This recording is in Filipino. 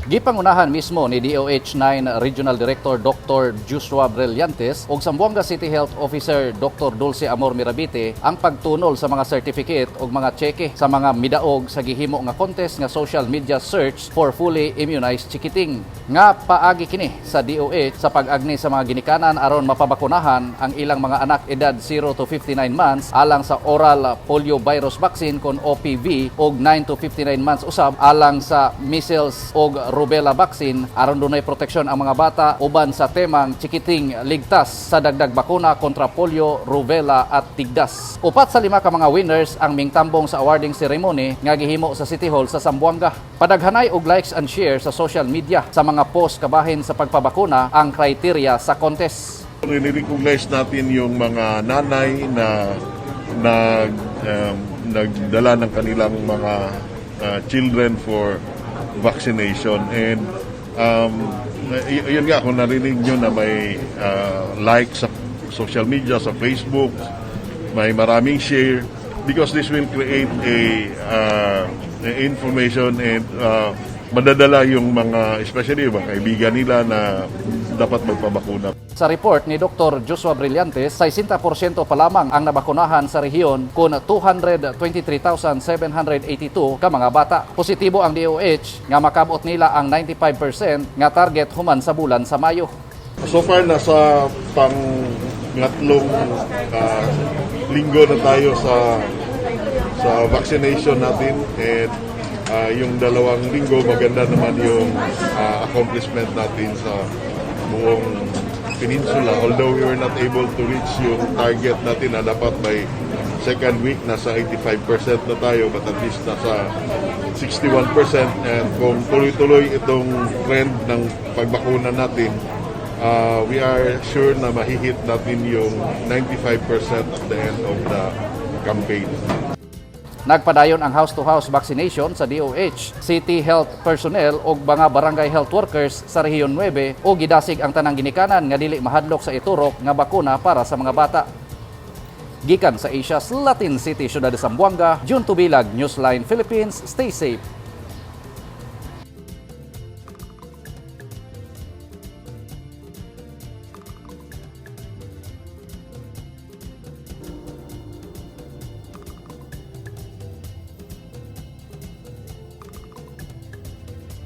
Gipangunahan mismo ni DOH-9 Regional Director Dr. Joshua Brillantes ug Zamboanga City Health Officer Dr. Dulce Amor Mirabite ang pagtunol sa mga certificate ug mga cheque sa mga midaog sa gihimo nga contest nga social media search for fully immunized chikiting. Nga paagi kini sa DOH sa pag-agni sa mga ginikanan aron mapabakunahan ang ilang mga anak edad 0 to 59 months alang sa oral polio virus vaccine kon OPV ug 9 to 59 months usab alang sa measles ug rubella vaccine aron dunay proteksyon ang mga bata uban sa temang chikiting ligtas sa dagdag bakuna kontra polio, rubella at tigdas. Upat sa 5 ka mga winners ang mingtambong sa awarding ceremony nga gihimo sa City Hall sa Zamboanga. Padaghanay og likes and share sa social media sa mga post kabahin sa pagpabakuna ang kriteria sa contest. Recognize natin yung mga nanay na nagdala ng kanilang mga children for vaccination, and yun nga, kung narinig nyo na may like sa social media, sa Facebook, may maraming share, because this will create a information and madadala yung mga, especially yung mga kaibigan nila na dapat magpabakuna. Sa report ni Dr. Joshua Brillantes, 60% pa lamang ang nabakunahan sa rehiyon kun 223,782 ka mga bata. Positibo ang DOH nga makabot nila ang 95% nga target human sa bulan sa Mayo. So far, nasa pangatlong linggo na tayo sa vaccination natin, and yung 2 linggo maganda naman yung accomplishment natin sa buong peninsula, although we were not able to reach yung target natin na dapat by second week nasa 85% na tayo, but at least nasa 61%, and kung tuloy-tuloy itong trend ng pagbakuna natin, we are sure na mahihit natin yung 95% at the end of the campaign. Nagpadayon ang house-to-house vaccination sa DOH, city health personnel o mga barangay health workers sa Rehiyon 9 o gidasig ang tanang ginikanan nga dili mahadlok sa iturok nga bakuna para sa mga bata. Gikan sa Asia's Latin City, Ciudad de Zamboanga, June Tubilag, Newsline Philippines, stay safe.